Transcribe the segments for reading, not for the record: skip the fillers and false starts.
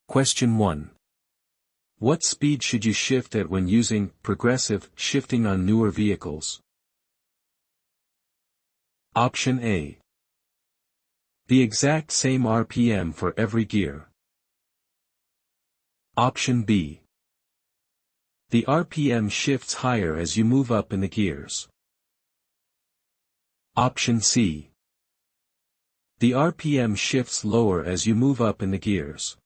Question 1. What speed should you shift at when using progressive shifting on newer vehicles? Option A. The exact same RPM for every gear. Option B. The RPM shifts higher as you move up in the gears. Option C. The RPM shifts lower as you move up in the gears.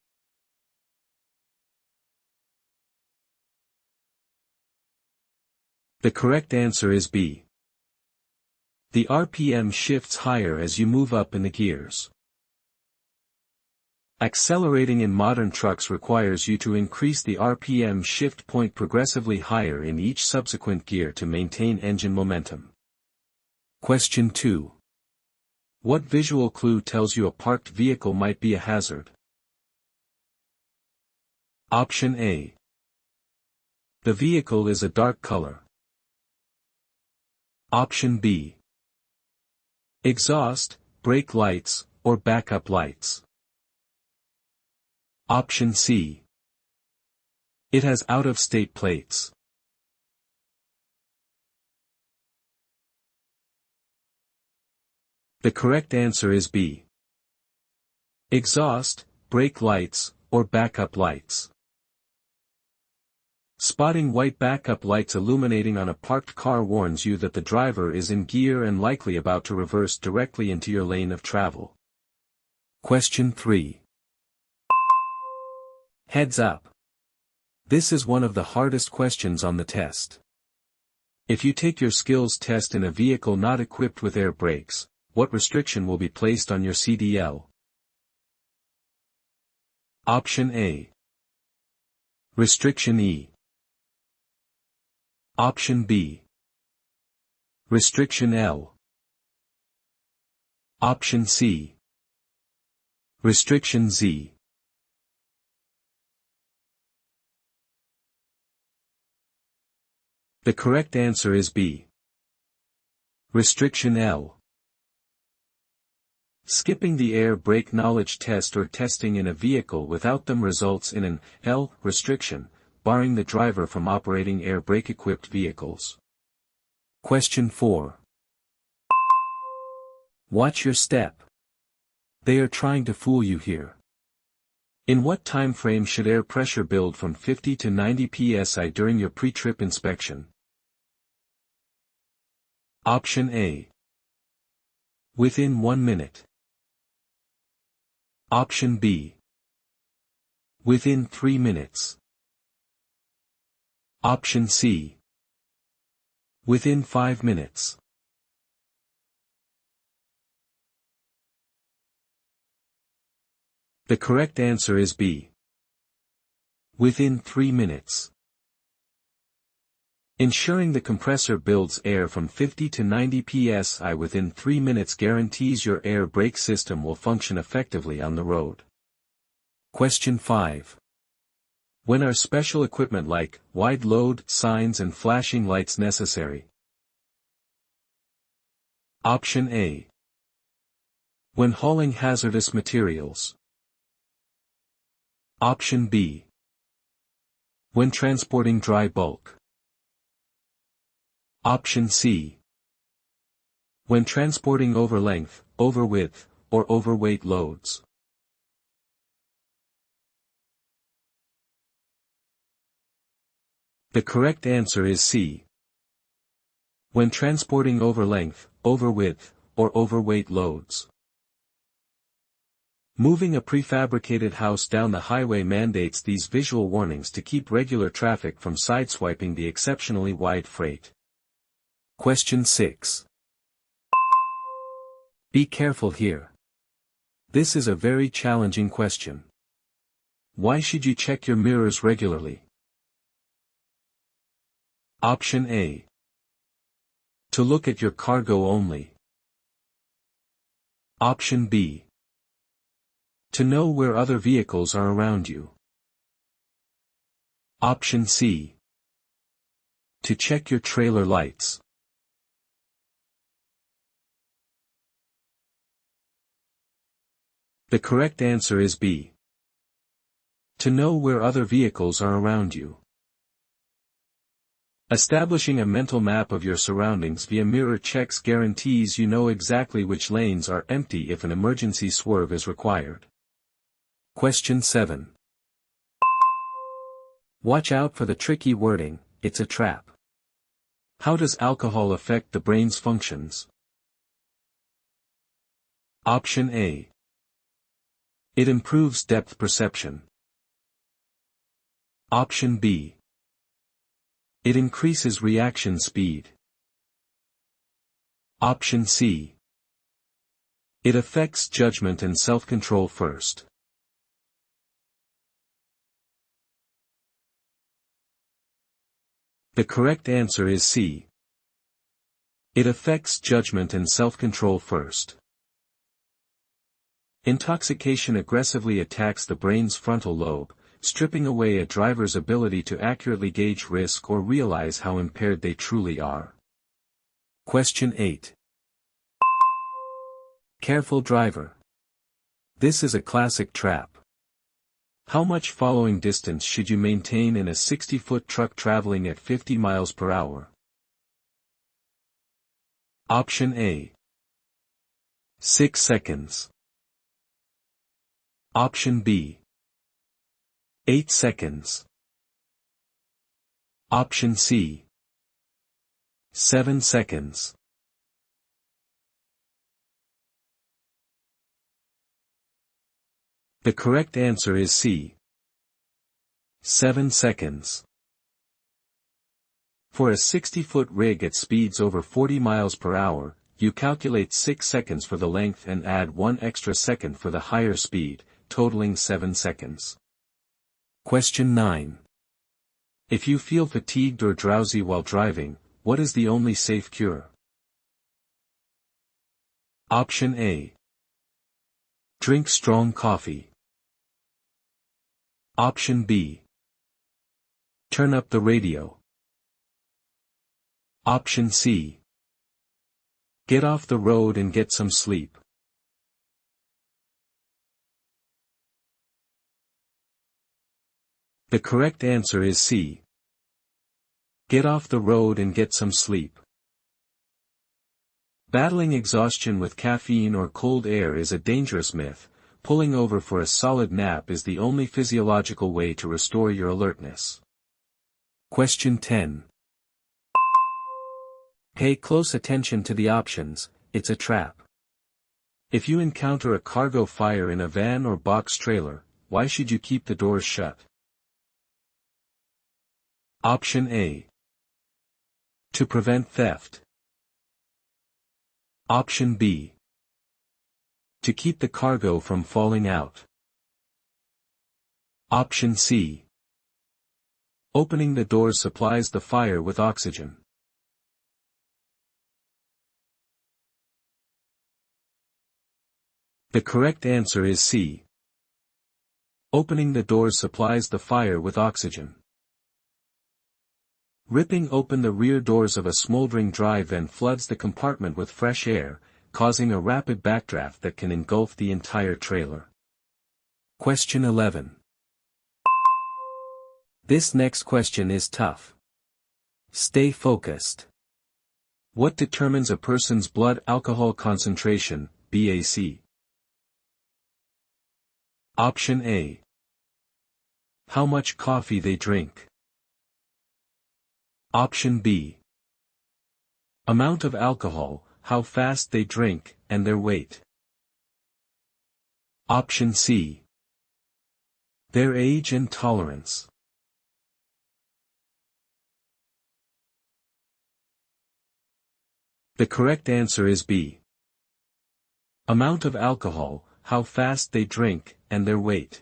The correct answer is B. The RPM shifts higher as you move up in the gears. Accelerating in modern trucks requires you to increase the RPM shift point progressively higher in each subsequent gear to maintain engine momentum. Question 2. What visual clue tells you a parked vehicle might be a hazard? Option A. The vehicle is a dark color. Option B. Exhaust, brake lights, or backup lights. Option C. It has out-of-state plates. The correct answer is B. Exhaust, brake lights, or backup lights. Spotting white backup lights illuminating on a parked car warns you that the driver is in gear and likely about to reverse directly into your lane of travel. Question 3. Heads up. This is one of the hardest questions on the test. If you take your skills test in a vehicle not equipped with air brakes, what restriction will be placed on your CDL? Option A. Restriction E. Option B. Restriction L. Option C. Restriction Z. The correct answer is B. Restriction L. Skipping the air brake knowledge test or testing in a vehicle without them results in an L restriction, barring the driver from operating air brake-equipped vehicles. Question 4. Watch your step. They are trying to fool you here. In what time frame should air pressure build from 50 to 90 psi during your pre-trip inspection? Option A. Within 1 minute. Option B. Within 3 minutes. Option C. Within 5 minutes. The correct answer is B. Within 3 minutes. Ensuring the compressor builds air from 50 to 90 psi within 3 minutes guarantees your air brake system will function effectively on the road. Question 5. When are special equipment like wide load signs and flashing lights necessary? Option A. When hauling hazardous materials. Option B. When transporting dry bulk. Option C. When transporting over-length, over-width, or overweight loads. The correct answer is C. When transporting over-length, over-width, or overweight loads. Moving a prefabricated house down the highway mandates these visual warnings to keep regular traffic from sideswiping the exceptionally wide freight. Question 6. Be careful here. This is a very challenging question. Why should you check your mirrors regularly? Option A. To look at your cargo only. Option B. To know where other vehicles are around you. Option C. To check your trailer lights. The correct answer is B. To know where other vehicles are around you. Establishing a mental map of your surroundings via mirror checks guarantees you know exactly which lanes are empty if an emergency swerve is required. Question 7. Watch out for the tricky wording, "it's a trap." How does alcohol affect the brain's functions? Option A. It improves depth perception. Option B. It increases reaction speed. Option C. It affects judgment and self-control first. The correct answer is C. It affects judgment and self-control first. Intoxication aggressively attacks the brain's frontal lobe, stripping away a driver's ability to accurately gauge risk or realize how impaired they truly are. Question 8. Careful driver. This is a classic trap. How much following distance should you maintain in a 60-foot truck traveling at 50 miles per hour? Option A. 6 seconds. Option B. 8 seconds. Option C. 7 seconds. The correct answer is C. 7 seconds. For a 60-foot rig at speeds over 40 miles per hour, you calculate 6 seconds for the length and add 1 extra second for the higher speed, totaling 7 seconds. Question 9. If you feel fatigued or drowsy while driving, what is the only safe cure? Option A. Drink strong coffee. Option B. Turn up the radio. Option C. Get off the road and get some sleep. The correct answer is C. Get off the road and get some sleep. Battling exhaustion with caffeine or cold air is a dangerous myth. Pulling over for a solid nap is the only physiological way to restore your alertness. Question 10. Pay close attention to the options, it's a trap. If you encounter a cargo fire in a van or box trailer, why should you keep the doors shut? Option A. To prevent theft. Option B. To keep the cargo from falling out. Option C. Opening the doors supplies the fire with oxygen. The correct answer is C. Opening the doors supplies the fire with oxygen. Ripping open the rear doors of a smoldering dry van floods the compartment with fresh air, causing a rapid backdraft that can engulf the entire trailer. Question 11. This next question is tough. Stay focused. What determines a person's blood alcohol concentration, BAC? Option A. How much coffee they drink. Option B. Amount of alcohol, how fast they drink, and their weight. Option C. Their age and tolerance. The correct answer is B. Amount of alcohol, how fast they drink, and their weight.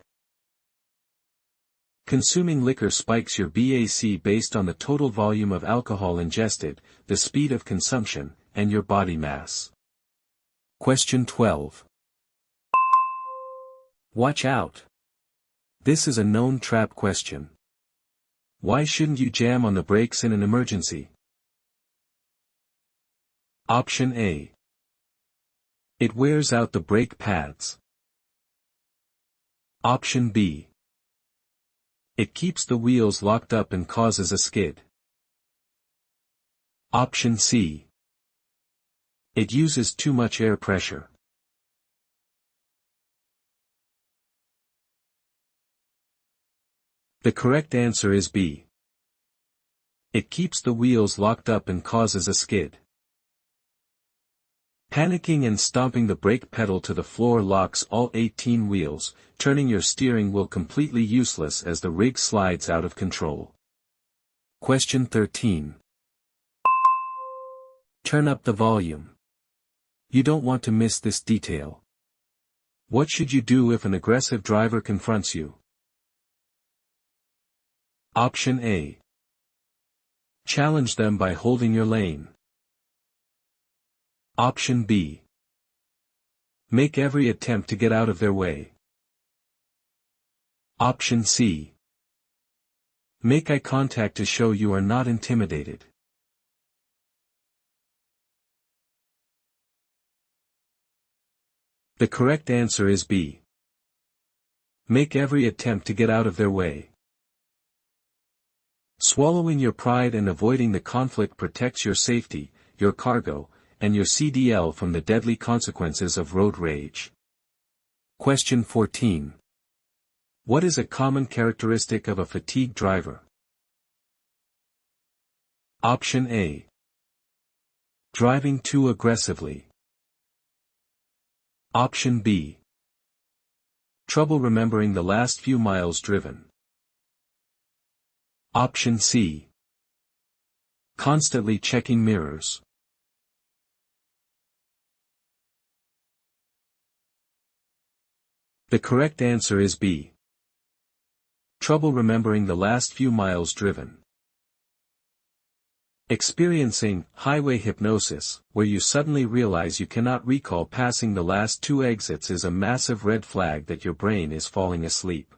Consuming liquor spikes your BAC based on the total volume of alcohol ingested, the speed of consumption, and your body mass. Question 12. Watch out. This is a known trap question. Why shouldn't you jam on the brakes in an emergency? Option A. It wears out the brake pads. Option B. It keeps the wheels locked up and causes a skid. Option C. It uses too much air pressure. The correct answer is B. It keeps the wheels locked up and causes a skid. Panicking and stomping the brake pedal to the floor locks all 18 wheels, turning your steering wheel completely useless as the rig slides out of control. Question 13. Turn up the volume. You don't want to miss this detail. What should you do if an aggressive driver confronts you? Option A. Challenge them by holding your lane. Option B. Make every attempt to get out of their way. Option C. Make eye contact to show you are not intimidated. The correct answer is B. Make every attempt to get out of their way. Swallowing your pride and avoiding the conflict protects your safety, your cargo, and your CDL from the deadly consequences of road rage. Question 14. What is a common characteristic of a fatigued driver? Option A. Driving too aggressively. Option B. Trouble remembering the last few miles driven. Option C. Constantly checking mirrors. The correct answer is B. Trouble remembering the last few miles driven. Experiencing highway hypnosis, where you suddenly realize you cannot recall passing the last 2 exits, is a massive red flag that your brain is falling asleep.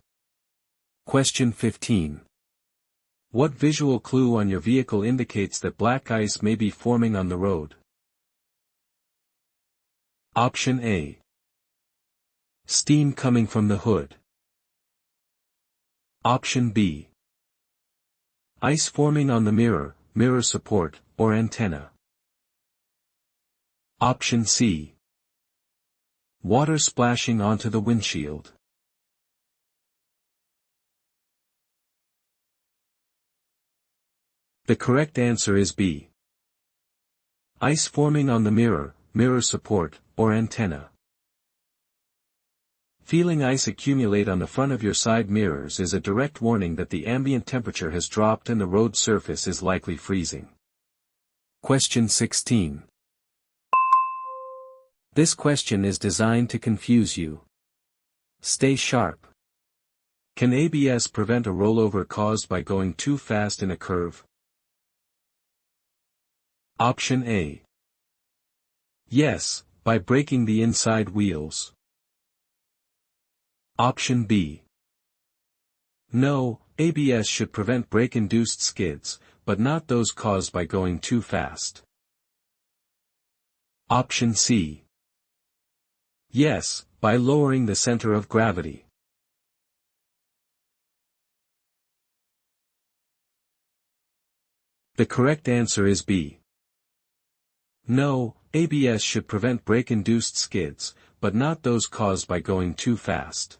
Question 15. What visual clue on your vehicle indicates that black ice may be forming on the road? Option A. Steam coming from the hood. Option B. Ice forming on the mirror, mirror support, or antenna. Option C. Water splashing onto the windshield. The correct answer is B. Ice forming on the mirror, mirror support, or antenna. Feeling ice accumulate on the front of your side mirrors is a direct warning that the ambient temperature has dropped and the road surface is likely freezing. Question 16. This question is designed to confuse you. Stay sharp. Can ABS prevent a rollover caused by going too fast in a curve? Option A. Yes, by braking the inside wheels. Option B. No, ABS should prevent brake-induced skids, but not those caused by going too fast. Option C. Yes, by lowering the center of gravity. The correct answer is B. No, ABS should prevent brake-induced skids, but not those caused by going too fast.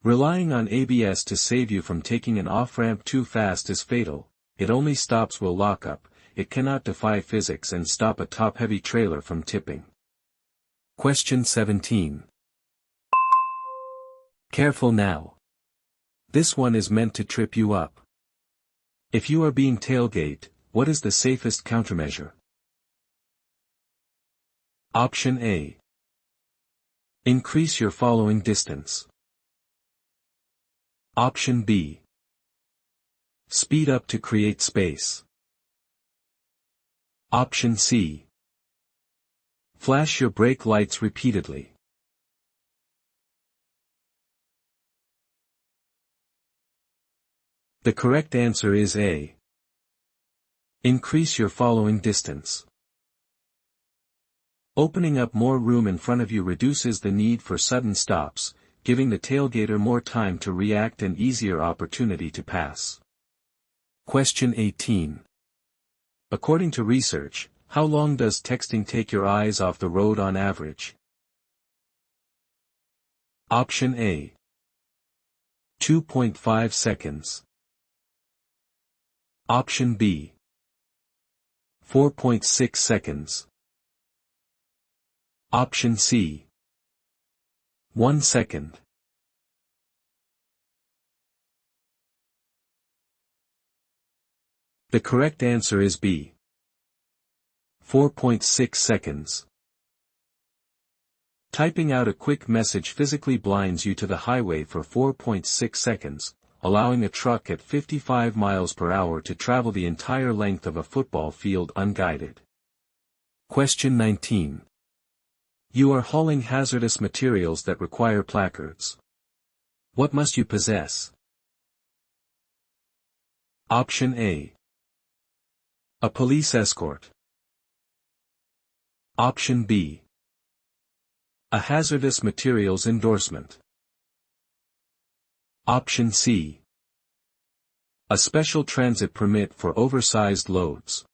Relying on ABS to save you from taking an off-ramp too fast is fatal. It only stops will lock up, it cannot defy physics and stop a top-heavy trailer from tipping. Question 17. Careful now. This one is meant to trip you up. If you are being tailgated, what is the safest countermeasure? Option A. Increase your following distance. Option B. Speed up to create space. Option C. Flash your brake lights repeatedly. The correct answer is A. Increase your following distance. Opening up more room in front of you reduces the need for sudden stops, giving the tailgater more time to react and easier opportunity to pass. Question 18. According to research, how long does texting take your eyes off the road on average? Option A. 2.5 seconds. Option B. 4.6 seconds. Option C. 1 second. The correct answer is B. 4.6 seconds. Typing out a quick message physically blinds you to the highway for 4.6 seconds, allowing a truck at 55 miles per hour to travel the entire length of a football field unguided. Question 19. You are hauling hazardous materials that require placards. What must you possess? Option A. A police escort. Option B. A hazardous materials endorsement. Option C. A special transit permit for oversized loads.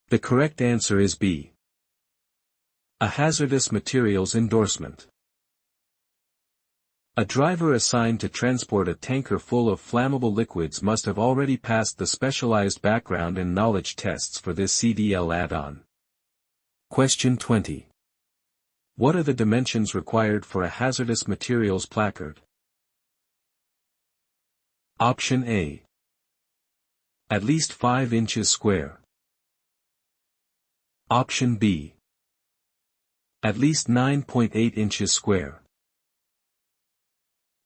The correct answer is B. A hazardous materials endorsement. A driver assigned to transport a tanker full of flammable liquids must have already passed the specialized background and knowledge tests for this CDL add-on. Question 20. What are the dimensions required for a hazardous materials placard? Option A. At least 5 inches square. Option B. At least 9.8 inches square.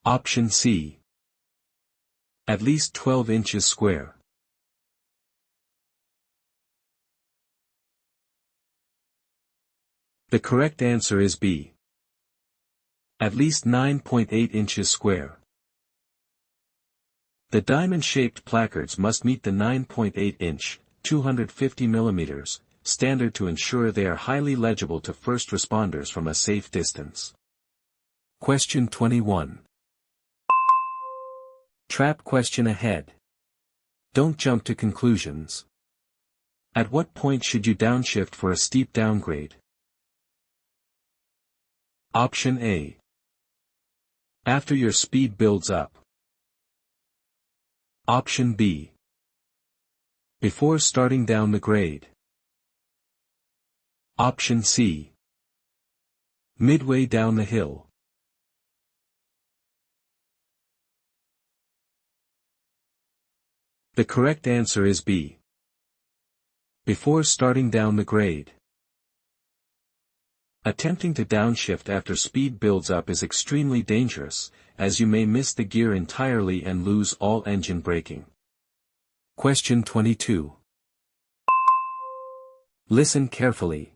Option C. At least 12 inches square. The correct answer is B. At least 9.8 inches square. The diamond-shaped placards must meet the 9.8-inch, 250 mm, standard to ensure they are highly legible to first responders from a safe distance. Question 21. Trap question ahead. Don't jump to conclusions. At what point should you downshift for a steep downgrade? Option A. After your speed builds up. Option B. Before starting down the grade. Option C. Midway down the hill. The correct answer is B. Before starting down the grade. Attempting to downshift after speed builds up is extremely dangerous, as you may miss the gear entirely and lose all engine braking. Question 22. Listen carefully.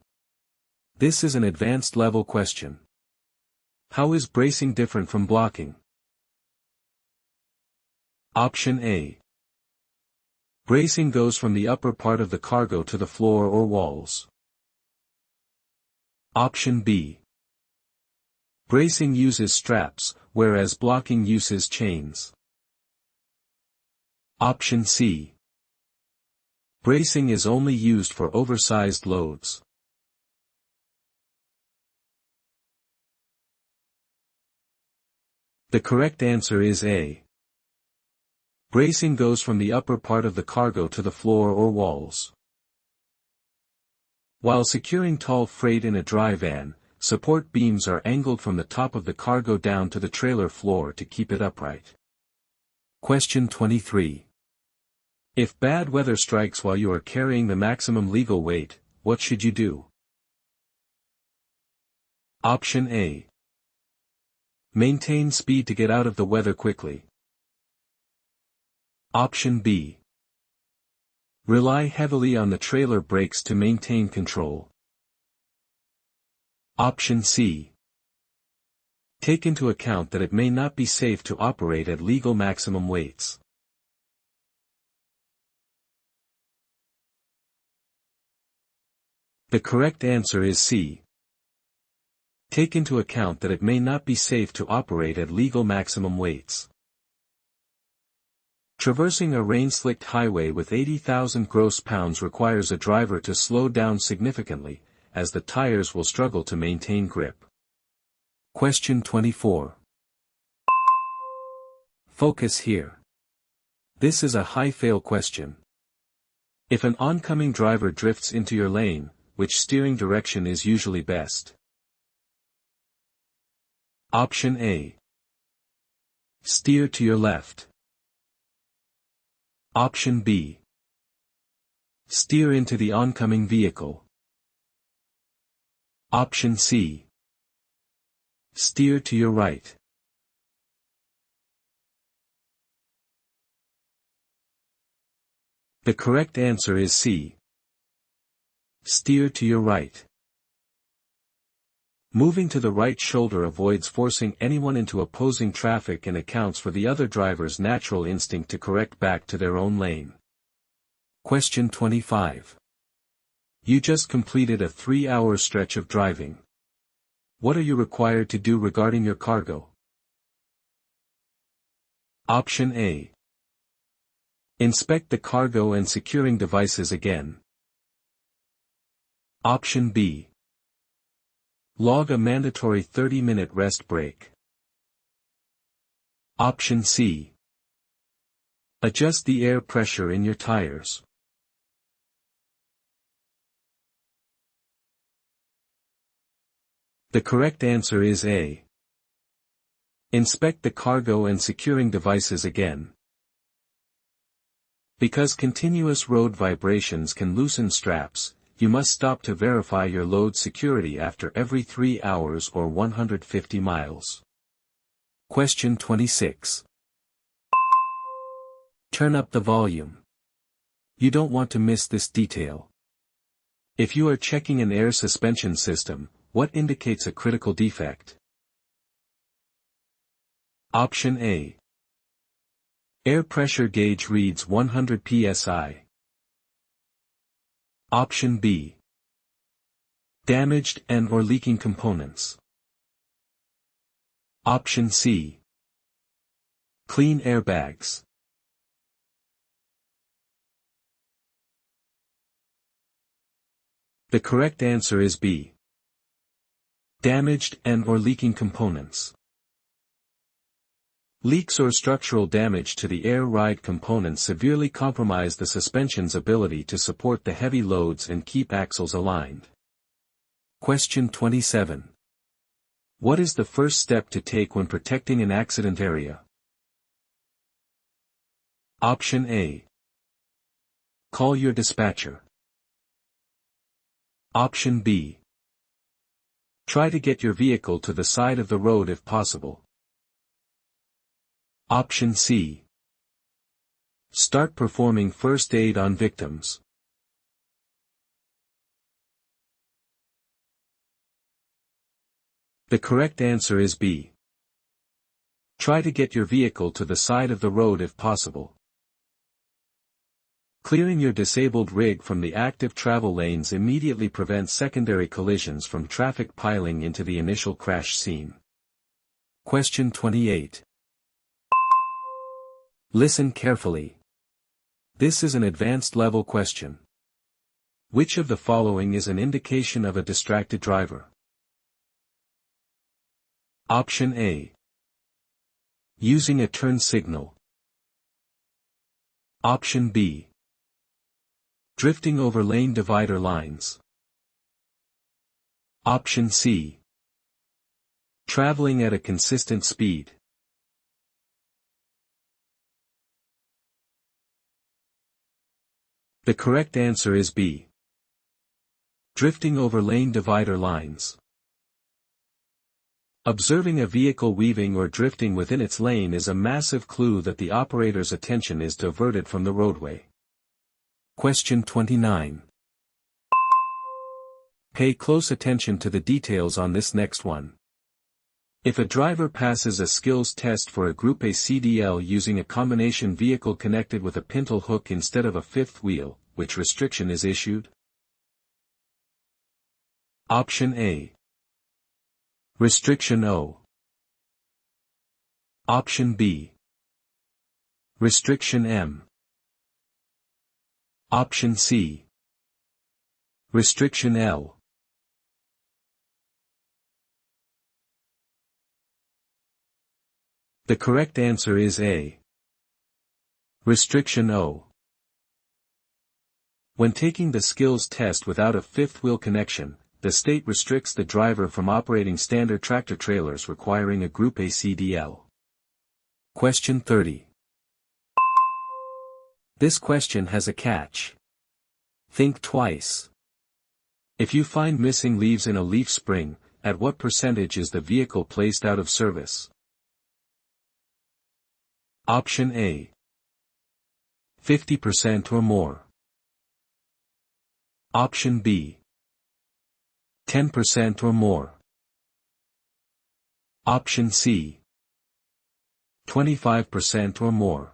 This is an advanced level question. How is bracing different from blocking? Option A. Bracing goes from the upper part of the cargo to the floor or walls. Option B. Bracing uses straps, whereas blocking uses chains. Option C. Bracing is only used for oversized loads. The correct answer is A. Bracing goes from the upper part of the cargo to the floor or walls. While securing tall freight in a dry van, support beams are angled from the top of the cargo down to the trailer floor to keep it upright. Question 23. If bad weather strikes while you are carrying the maximum legal weight, what should you do? Option A. Maintain speed to get out of the weather quickly. Option B. Rely heavily on the trailer brakes to maintain control. Option C. Take into account that it may not be safe to operate at legal maximum weights. The correct answer is C. Take into account that it may not be safe to operate at legal maximum weights. Traversing a rain-slicked highway with 80,000 gross pounds requires a driver to slow down significantly, as the tires will struggle to maintain grip. Question 24. Focus here. This is a high-fail question. If an oncoming driver drifts into your lane, which steering direction is usually best? Option A. Steer to your left. Option B. Steer into the oncoming vehicle. Option C. Steer to your right. The correct answer is C. Steer to your right. Moving to the right shoulder avoids forcing anyone into opposing traffic and accounts for the other driver's natural instinct to correct back to their own lane. Question 25. You just completed a 3-hour stretch of driving. What are you required to do regarding your cargo? Option A. Inspect the cargo and securing devices again. Option B. Log a mandatory 30-minute rest break. Option C. Adjust the air pressure in your tires. The correct answer is A. Inspect the cargo and securing devices again. Because continuous road vibrations can loosen straps, you must stop to verify your load security after every 3 hours or 150 miles. Question 26. Turn up the volume. You don't want to miss this detail. If you are checking an air suspension system, what indicates a critical defect? Option A. Air pressure gauge reads 100 psi. Option B. Damaged and/or leaking components. Option C. Clean airbags. The correct answer is B. Damaged and/or leaking components. Leaks or structural damage to the air ride components severely compromise the suspension's ability to support the heavy loads and keep axles aligned. Question 27. What is the first step to take when protecting an accident area? Option A. Call your dispatcher. Option B. Try to get your vehicle to the side of the road if possible. Option C. Start performing first aid on victims. The correct answer is B. Try to get your vehicle to the side of the road if possible. Clearing your disabled rig from the active travel lanes immediately prevents secondary collisions from traffic piling into the initial crash scene. Question 28. Listen carefully. This is an advanced level question. Which of the following is an indication of a distracted driver? Option A. Using a turn signal. Option B. Drifting over lane divider lines. Option C. Traveling at a consistent speed. The correct answer is B. Drifting over lane divider lines. Observing a vehicle weaving or drifting within its lane is a massive clue that the operator's attention is diverted from the roadway. Question 29. Pay close attention to the details on this next one. If a driver passes a skills test for a Group A CDL using a combination vehicle connected with a pintle hook instead of a fifth wheel, which restriction is issued? Option A. Restriction O. Option B. Restriction M. Option C. Restriction L. The correct answer is A. Restriction O. When taking the skills test without a fifth wheel connection, the state restricts the driver from operating standard tractor-trailers requiring a Group A CDL. Question 30. This question has a catch. Think twice. If you find missing leaves in a leaf spring, at what percentage is the vehicle placed out of service? Option A. 50% or more. Option B. 10% or more. Option C. 25% or more.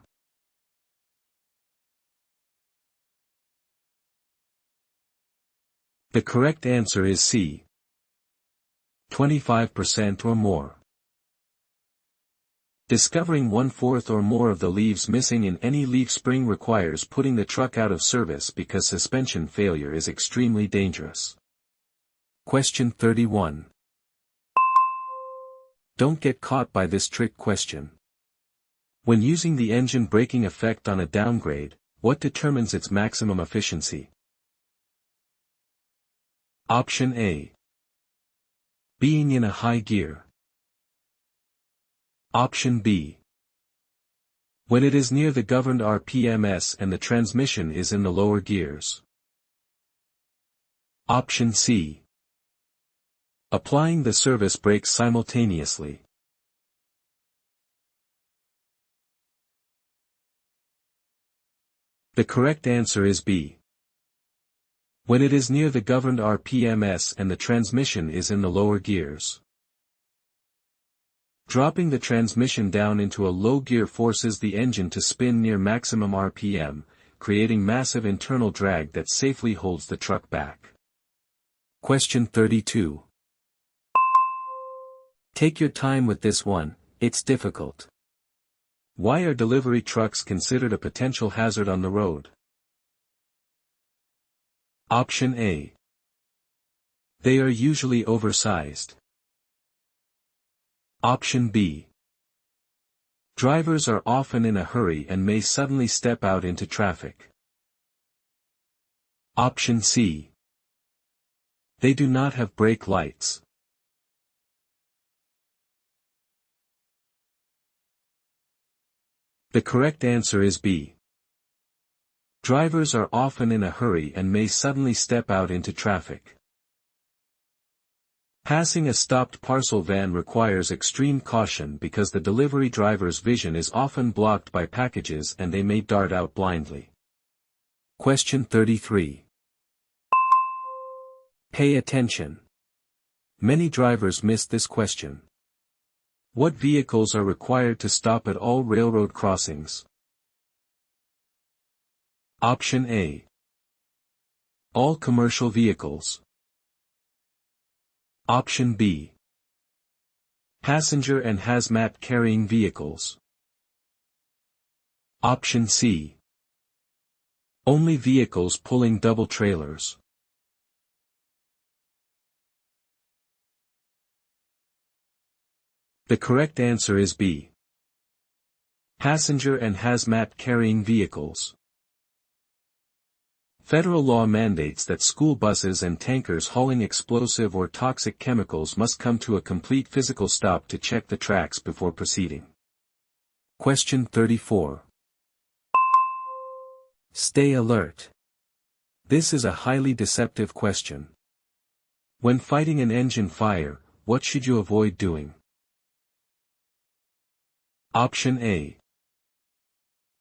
The correct answer is C. 25% or more. Discovering 1/4 or more of the leaves missing in any leaf spring requires putting the truck out of service because suspension failure is extremely dangerous. Question 31. Don't get caught by this trick question. When using the engine braking effect on a downgrade, what determines its maximum efficiency? Option A. Being in a high gear. Option B. When it is near the governed RPMs and the transmission is in the lower gears. Option C. Applying the service brakes simultaneously. The correct answer is B. When it is near the governed RPMs and the transmission is in the lower gears. Dropping the transmission down into a low gear forces the engine to spin near maximum RPM, creating massive internal drag that safely holds the truck back. Question 32. Take your time with this one, it's difficult. Why are delivery trucks considered a potential hazard on the road? Option A. They are usually oversized. Option B. Drivers are often in a hurry and may suddenly step out into traffic. Option C. They do not have brake lights. The correct answer is B. Drivers are often in a hurry and may suddenly step out into traffic. Passing a stopped parcel van requires extreme caution because the delivery driver's vision is often blocked by packages and they may dart out blindly. Question 33. Pay attention. Many drivers miss this question. What vehicles are required to stop at all railroad crossings? Option A. All commercial vehicles. Option B. Passenger and hazmat carrying vehicles. Option C. Only vehicles pulling double trailers. The correct answer is B. Passenger and hazmat carrying vehicles. Federal law mandates that school buses and tankers hauling explosive or toxic chemicals must come to a complete physical stop to check the tracks before proceeding. Question 34. Stay alert. This is a highly deceptive question. When fighting an engine fire, what should you avoid doing? Option A.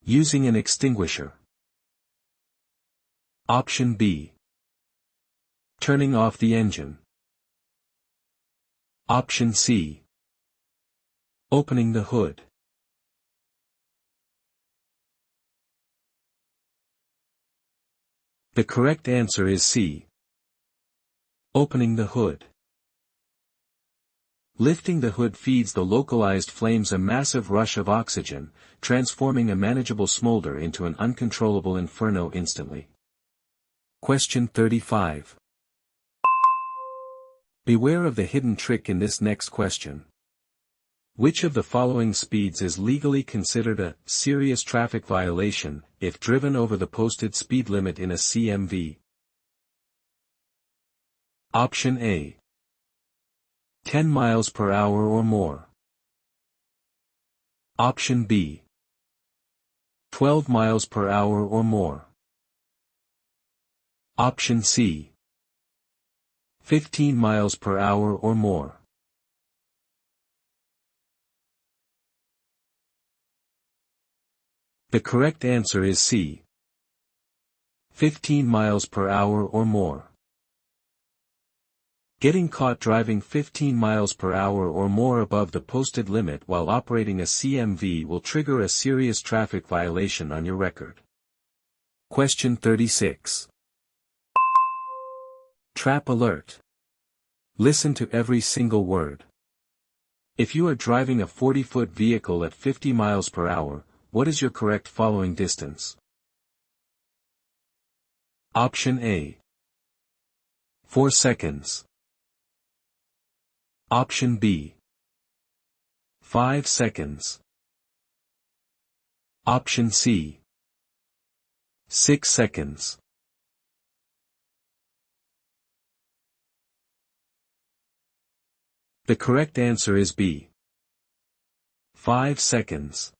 Using an extinguisher. Option B. Turning off the engine. Option C. Opening the hood. The correct answer is C. Opening the hood. Lifting the hood feeds the localized flames a massive rush of oxygen, transforming a manageable smolder into an uncontrollable inferno instantly. Question 35. Beware of the hidden trick in this next question. Which of the following speeds is legally considered a serious traffic violation if driven over the posted speed limit in a CMV? Option A. 10 miles per hour or more. Option B. 12 miles per hour or more. Option C. 15 miles per hour or more. The correct answer is C. 15 miles per hour or more. Getting caught driving 15 miles per hour or more above the posted limit while operating a CMV will trigger a serious traffic violation on your record. Question 36. Trap alert. Listen to every single word. If you are driving a 40-foot vehicle at 50 miles per hour, what is your correct following distance? Option A. 4 seconds. Option B. 5 seconds. Option C. 6 seconds. The correct answer is B. 5 seconds.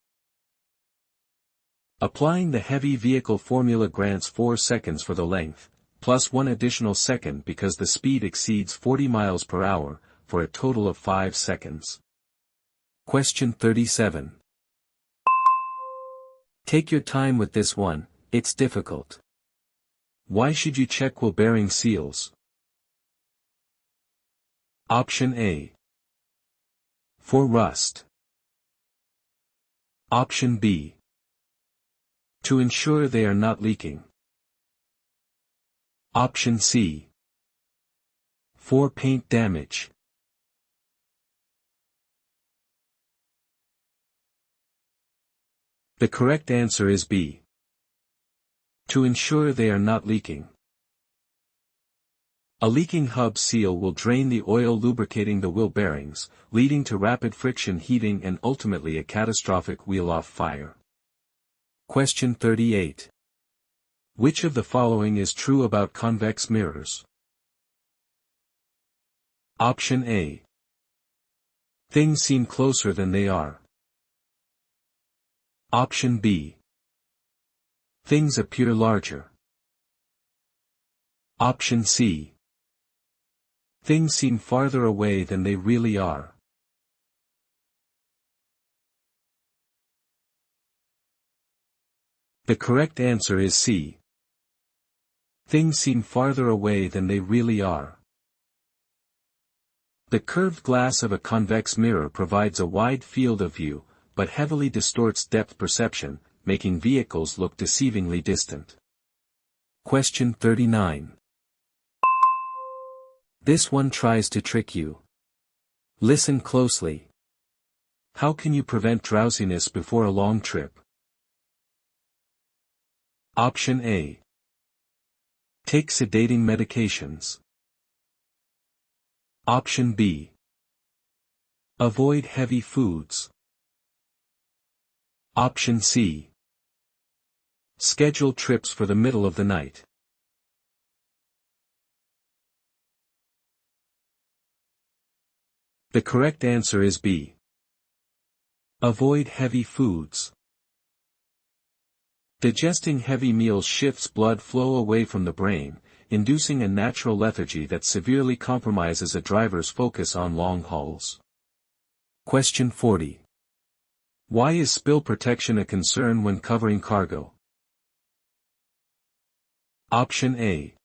Applying the heavy vehicle formula grants 4 seconds for the length, plus 1 additional second because the speed exceeds 40 miles per hour, for a total of 5 seconds. Question 37. Take your time with this one, it's difficult. Why should you check wheel bearing seals? Option A. For rust. Option B. To ensure they are not leaking. Option C. For paint damage. The correct answer is B. To ensure they are not leaking. A leaking hub seal will drain the oil lubricating the wheel bearings, leading to rapid friction heating and ultimately a catastrophic wheel-off fire. Question 38. Which of the following is true about convex mirrors? Option A. Things seem closer than they are. Option B. Things appear larger. Option C. Things seem farther away than they really are. The correct answer is C. Things seem farther away than they really are. The curved glass of a convex mirror provides a wide field of view, but heavily distorts depth perception, making vehicles look deceivingly distant. Question 39. This one tries to trick you. Listen closely. How can you prevent drowsiness before a long trip? Option A. Take sedating medications. Option B. Avoid heavy foods. Option C. Schedule trips for the middle of the night. The correct answer is B. Avoid heavy foods. Digesting heavy meals shifts blood flow away from the brain, inducing a natural lethargy that severely compromises a driver's focus on long hauls. Question 40. Why is spill protection a concern when covering cargo? Option A.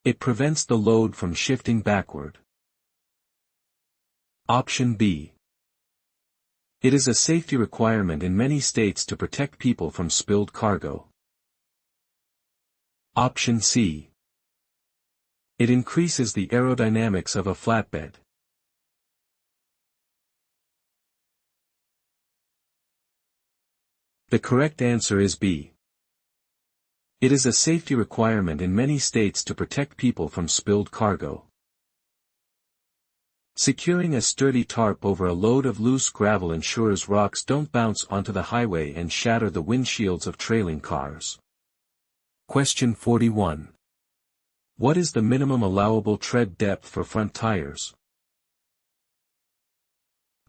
It prevents the load from shifting backward. Option B. It is a safety requirement in many states to protect people from spilled cargo. Option C. It increases the aerodynamics of a flatbed. The correct answer is B. It is a safety requirement in many states to protect people from spilled cargo. Securing a sturdy tarp over a load of loose gravel ensures rocks don't bounce onto the highway and shatter the windshields of trailing cars. Question 41. What is the minimum allowable tread depth for front tires?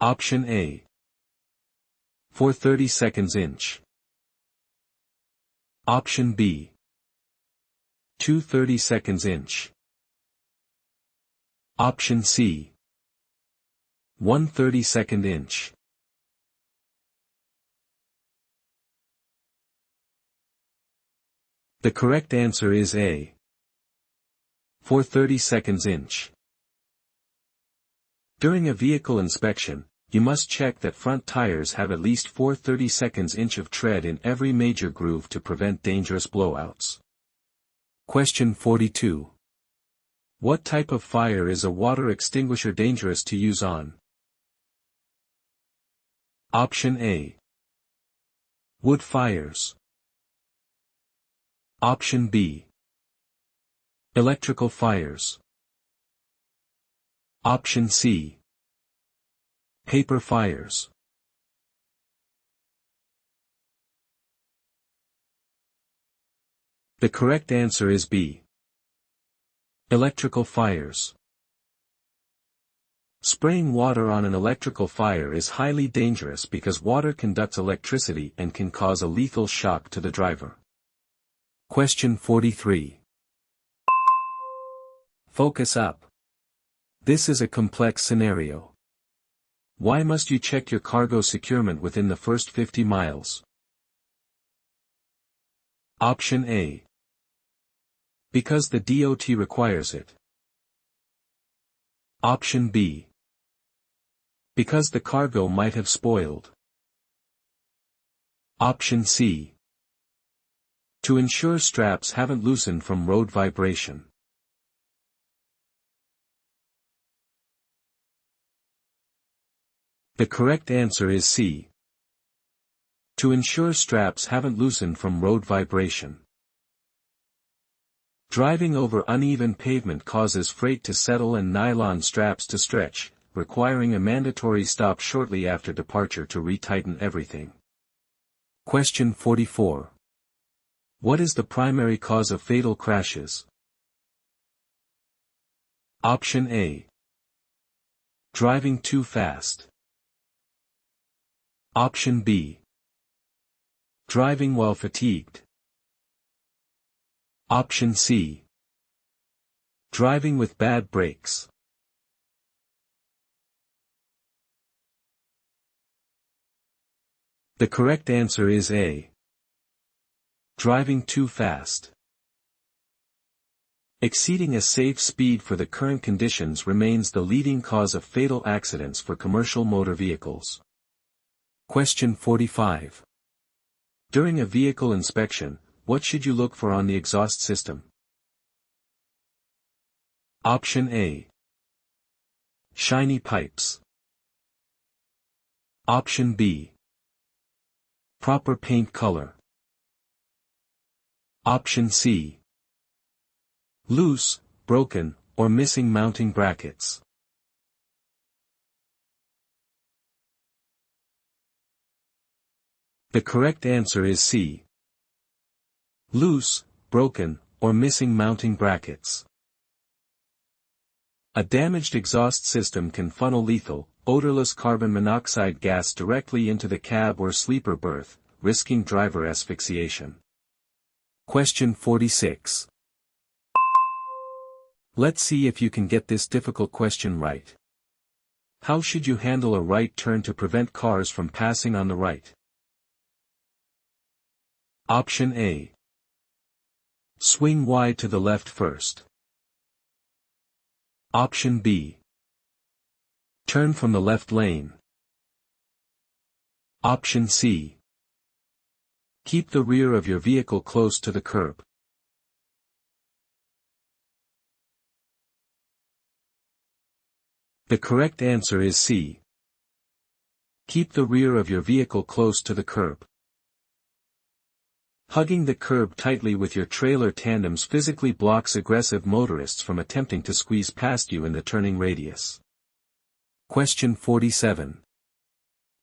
Option A. 4/32 inch. Option B. 2/32 inch. Option C. 1/32 inch. The correct answer is A. 4/32 inch. During a vehicle inspection, you must check that front tires have at least 4/32 inch of tread in every major groove to prevent dangerous blowouts. Question 42. What type of fire is a water extinguisher dangerous to use on? Option A. Wood fires. Option B. Electrical fires. Option C. Paper fires. The correct answer is B. Electrical fires. Spraying water on an electrical fire is highly dangerous because water conducts electricity and can cause a lethal shock to the driver. Question 43. Focus up. This is a complex scenario. Why must you check your cargo securement within the first 50 miles? Option A. Because the DOT requires it. Option B. Because the cargo might have spoiled. Option C. To ensure straps haven't loosened from road vibration. The correct answer is C. To ensure straps haven't loosened from road vibration. Driving over uneven pavement causes freight to settle and nylon straps to stretch, requiring a mandatory stop shortly after departure to retighten everything. Question 44. What is the primary cause of fatal crashes? Option A. Driving too fast. Option B. Driving while fatigued. Option C. Driving with bad brakes. The correct answer is A. Driving too fast. Exceeding a safe speed for the current conditions remains the leading cause of fatal accidents for commercial motor vehicles. Question 45. During a vehicle inspection, what should you look for on the exhaust system? Option A. Shiny pipes. Option B. Proper paint color. Option C. Loose, broken, or missing mounting brackets. The correct answer is C. Loose, broken, or missing mounting brackets. A damaged exhaust system can funnel lethal, odorless carbon monoxide gas directly into the cab or sleeper berth, risking driver asphyxiation. Question 46. Let's see if you can get this difficult question right. How should you handle a right turn to prevent cars from passing on the right? Option A. Swing wide to the left first. Option B. Turn from the left lane. Option C. Keep the rear of your vehicle close to the curb. The correct answer is C. Keep the rear of your vehicle close to the curb. Hugging the curb tightly with your trailer tandems physically blocks aggressive motorists from attempting to squeeze past you in the turning radius. Question 47.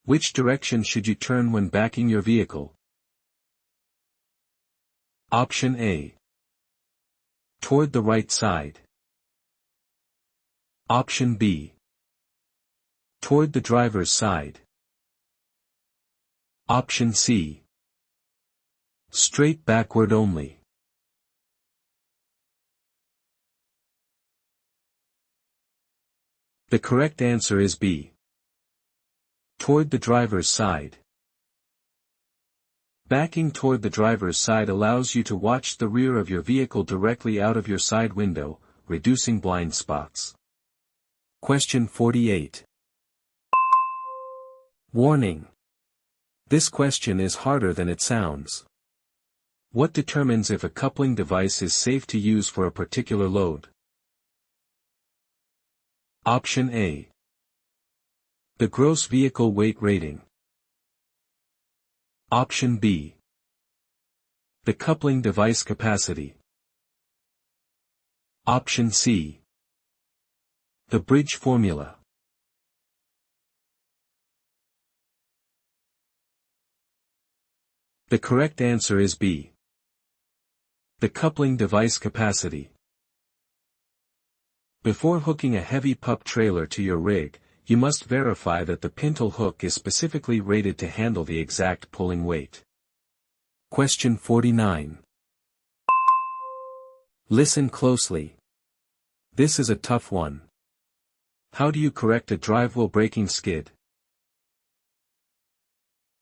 Which direction should you turn when backing your vehicle? Option A. Toward the right side. Option B. Toward the driver's side. Option C. Straight backward only. The correct answer is B. Toward the driver's side. Backing toward the driver's side allows you to watch the rear of your vehicle directly out of your side window, reducing blind spots. Question 48. Warning. This question is harder than it sounds. What determines if a coupling device is safe to use for a particular load? Option A. The gross vehicle weight rating. Option B. The coupling device capacity. Option C. The bridge formula. The correct answer is B. The coupling device capacity. Before hooking a heavy pup trailer to your rig, you must verify that the pintle hook is specifically rated to handle the exact pulling weight. Question 49. Listen closely. This is a tough one. How do you correct a drivewheel braking skid?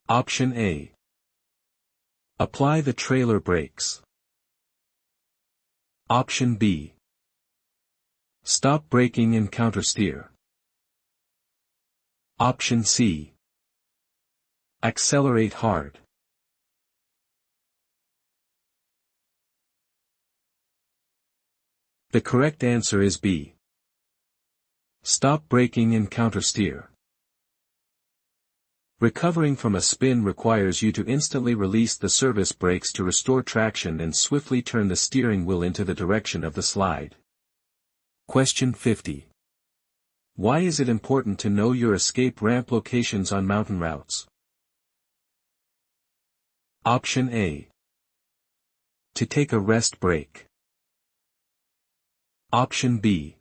Option A. Apply the trailer brakes. Option B. Stop braking and countersteer. Option C. Accelerate hard. The correct answer is B. Stop braking and countersteer. Recovering from a spin requires you to instantly release the service brakes to restore traction and swiftly turn the steering wheel into the direction of the slide. Question 50. Why is it important to know your escape ramp locations on mountain routes? Option A. To take a rest break. Option B.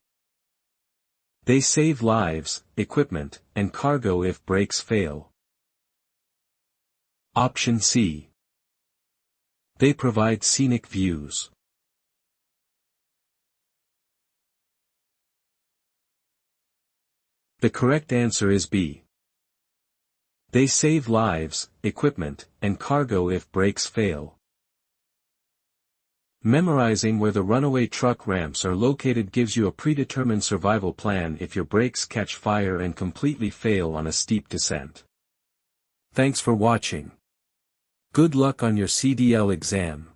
They save lives, equipment, and cargo if brakes fail. Option C. They provide scenic views. The correct answer is B. They save lives, equipment, and cargo if brakes fail. Memorizing where the runaway truck ramps are located gives you a predetermined survival plan if your brakes catch fire and completely fail on a steep descent. Thanks for watching. Good luck on your CDL exam.